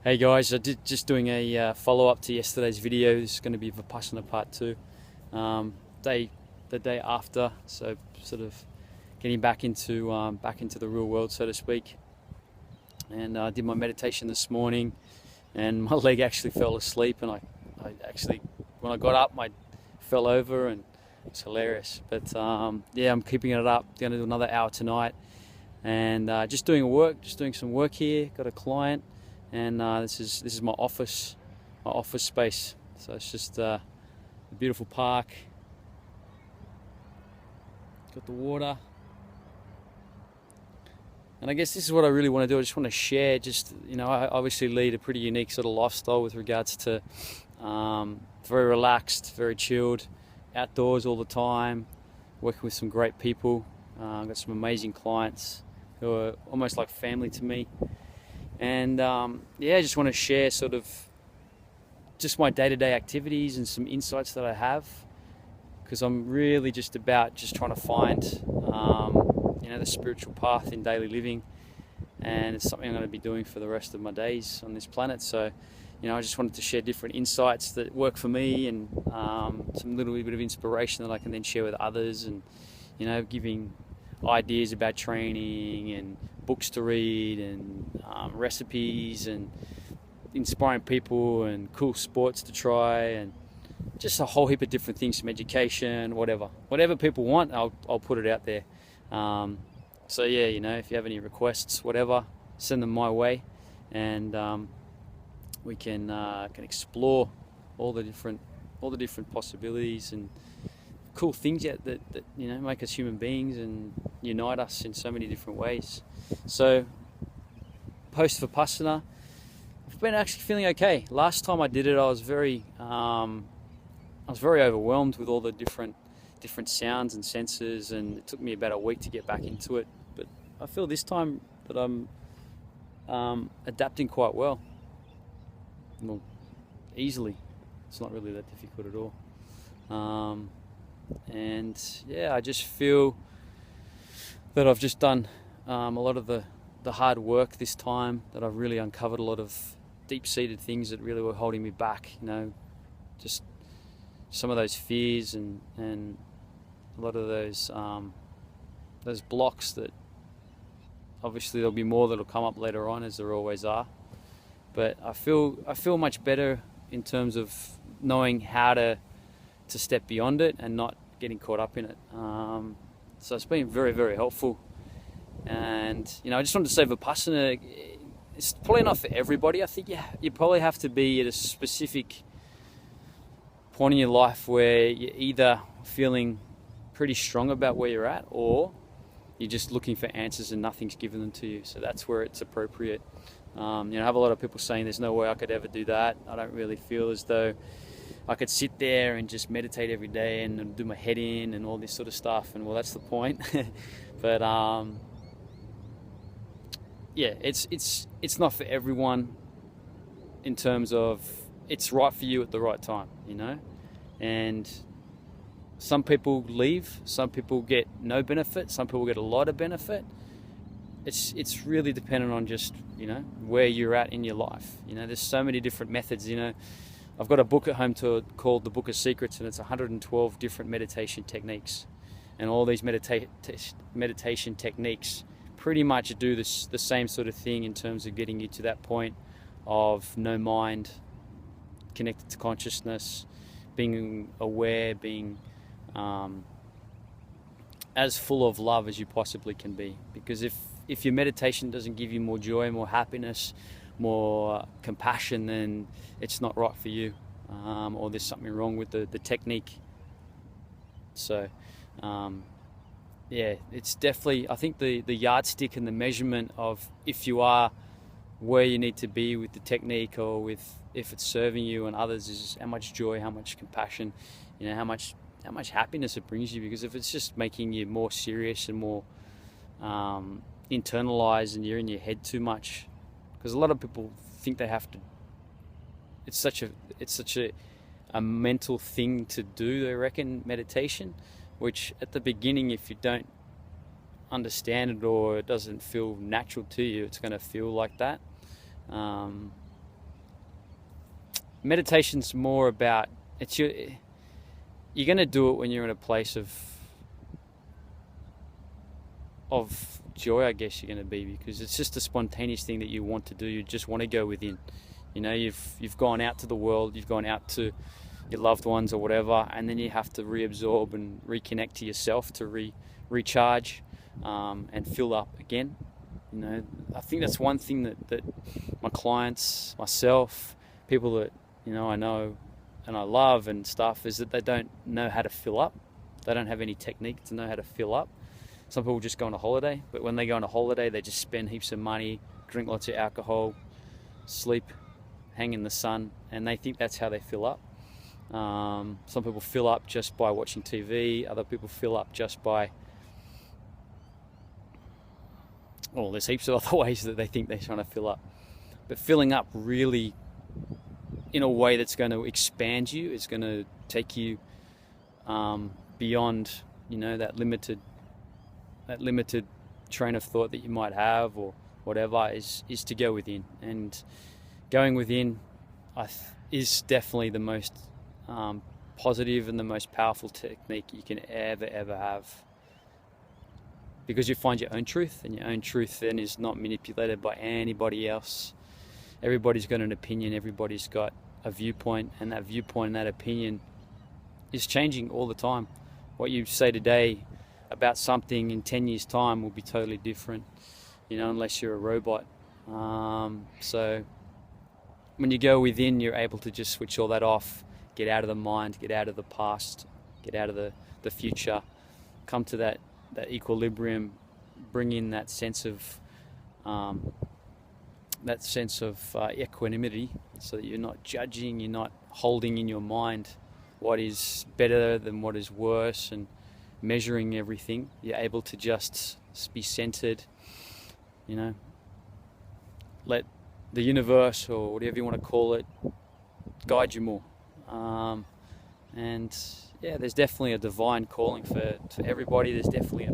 Hey guys, just doing a follow-up to yesterday's video. This is going to be Vipassana part 2, the day after. So sort of getting back into the real world, so to speak. And I did my meditation this morning, and my leg actually fell asleep. And I actually, when I got up, I fell over, and it's hilarious. But yeah, I'm keeping it up. Going to do another hour tonight, and just doing some work here. Got a client. And this is my office space. So it's just a beautiful park. Got the water. And I guess this is what I really want to do. I just want to share. I obviously lead a pretty unique sort of lifestyle with regards to very relaxed, very chilled, outdoors all the time, working with some great people. I've got some amazing clients who are almost like family to me. And I just want to share sort of just my day-to-day activities and some insights that I have, because I'm really just trying to find the spiritual path in daily living, and it's something I'm going to be doing for the rest of my days on this planet. So I just wanted to share different insights that work for me, and some little bit of inspiration that I can then share with others, and giving ideas about training and books to read and recipes and inspiring people and cool sports to try, and just a whole heap of different things, from education, whatever people want, I'll put it out there. So yeah, if you have any requests, whatever, send them my way, and we can explore all the different possibilities and cool things that make us human beings and unite us in so many different ways. So post Vipassana, I've been actually feeling okay. Last time I did it, I was very overwhelmed with all the different sounds and senses, and it took me about a week to get back into it. But I feel this time that I'm adapting quite well easily. It's not really that difficult at all. And yeah, I just feel that I've just done a lot of the hard work this time, that I've really uncovered a lot of deep-seated things that really were holding me back, just some of those fears and a lot of those blocks that obviously there'll be more that'll come up later on, as there always are. But I feel much better in terms of knowing how to step beyond it and not getting caught up in it. So it's been very, very helpful. And I just wanted to say, Vipassana, it's probably not for everybody. I think you probably have to be at a specific point in your life where you're either feeling pretty strong about where you're at, or you're just looking for answers and nothing's given them to you. So that's where it's appropriate. I have a lot of people saying there's no way I could ever do that. I don't really feel as though I could sit there and just meditate every day and do my head in and all this sort of stuff. And well, that's the point. But it's not for everyone, in terms of it's right for you at the right time, And some people leave, some people get no benefit, some people get a lot of benefit. It's really dependent on just where you're at in your life. There's so many different methods. I've got a book at home called The Book of Secrets, and it's 112 different meditation techniques. And all these meditation techniques pretty much do the same sort of thing in terms of getting you to that point of no mind, connected to consciousness, being aware, being as full of love as you possibly can be. Because if your meditation doesn't give you more joy, more happiness, more compassion, then it's not right for you, or there's something wrong with the technique. So it's definitely, I think the yardstick and the measurement of if you are where you need to be with the technique, or if it's serving you and others, is how much joy, how much compassion, how much happiness it brings you. Because if it's just making you more serious and more internalized, and you're in your head too much, because a lot of people think they have to. It's such a mental thing to do, they reckon, meditation, which at the beginning, if you don't understand it or it doesn't feel natural to you, it's going to feel like that. meditation's more about, you're going to do it when you're in a place of joy, I guess you're going to be, because it's just a spontaneous thing that you want to do. You just want to go within. You know, you've gone out to the world, you've gone out to your loved ones or whatever, and then you have to reabsorb and reconnect to yourself to recharge and fill up again. You know, I think that's one thing that my clients, myself, people that, you know, I know and I love and stuff, is that they don't know how to fill up. They don't have any technique to know how to fill up. Some people just go on a holiday, but when they go on a holiday, they just spend heaps of money, drink lots of alcohol, sleep, hang in the sun, and they think that's how they fill up. Some people fill up just by watching TV. Other people fill up just by, well, there's heaps of other ways that they think they're trying to fill up. But filling up really in a way that's going to expand you, it's going to take you beyond, you know, that limited train of thought that you might have or whatever, is to go within. And going within is definitely the most positive and the most powerful technique you can ever have, because you find your own truth, and your own truth then is not manipulated by anybody else. Everybody's got an opinion, everybody's got a viewpoint, and that viewpoint and that opinion is changing all the time. What you say today about something in 10 years time will be totally different, you know, unless you're a robot. So when you go within, you're able to just switch all that off, get out of the mind, get out of the past, get out of the future, come to that equilibrium, bring in that sense of equanimity, so that you're not judging, you're not holding in your mind what is better than what is worse and measuring everything. You're able to just be centered, you know, let the universe, or whatever you want to call it, guide you more. And yeah, there's definitely a divine calling for everybody. There's definitely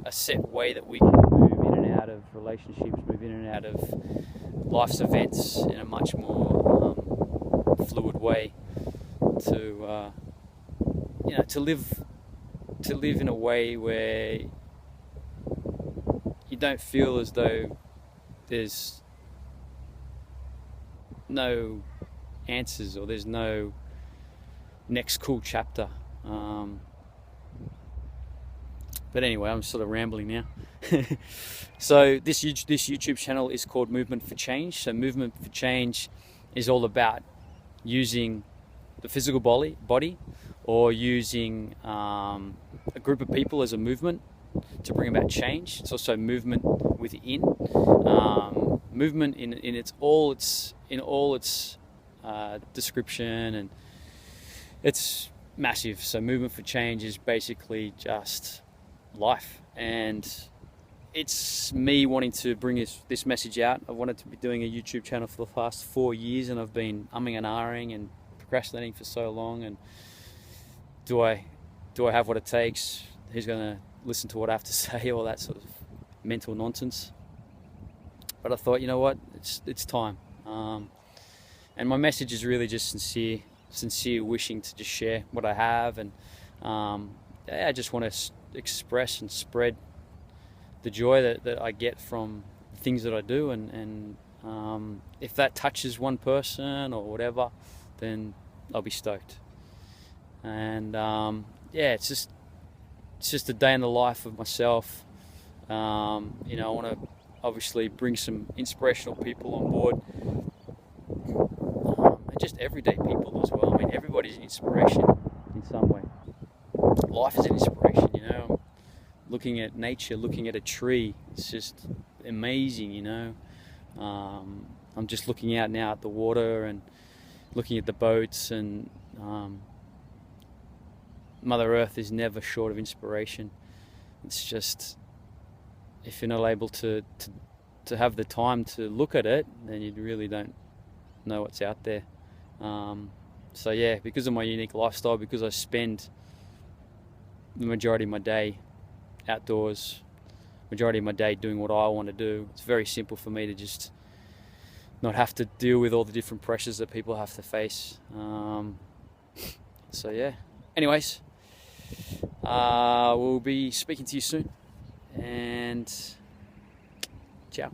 a set way that we can move in and out of relationships, move in and out of life's events in a much more fluid way, to you know, to live in a way where you don't feel as though there's no answers or there's no next cool chapter. But anyway, I'm sort of rambling now. So this YouTube channel is called Movement for Change. So Movement for Change is all about using the physical body or using a group of people as a movement to bring about change. It's also movement within, movement in all its description, and it's massive. So Movement for Change is basically just life, and it's me wanting to bring this message out. I wanted to be doing a YouTube channel for the past 4 years, and I've been umming and ahhing and procrastinating for so long. And do I have what it takes? Who's going to listen to what I have to say? All that sort of mental nonsense. But I thought, you know what, it's time. And my message is really just sincere wishing to just share what I have, and I just want to express and spread the joy that I get from the things that I do, and if that touches one person or whatever, then I'll be stoked. And yeah, it's just a day in the life of myself. You know, I want to obviously bring some inspirational people on board, and just everyday people as well. I mean, everybody's an inspiration in some way. Life is an inspiration, you know. Looking at nature, looking at a tree, it's just amazing, you know. I'm just looking out now at the water and looking at the boats, and Mother Earth is never short of inspiration. It's just, if you're not able to have the time to look at it, then you really don't know what's out there. So yeah, because of my unique lifestyle, because I spend the majority of my day outdoors, majority of my day doing what I want to do, it's very simple for me to just not have to deal with all the different pressures that people have to face. So yeah. Anyways, we'll be speaking to you soon, and ciao.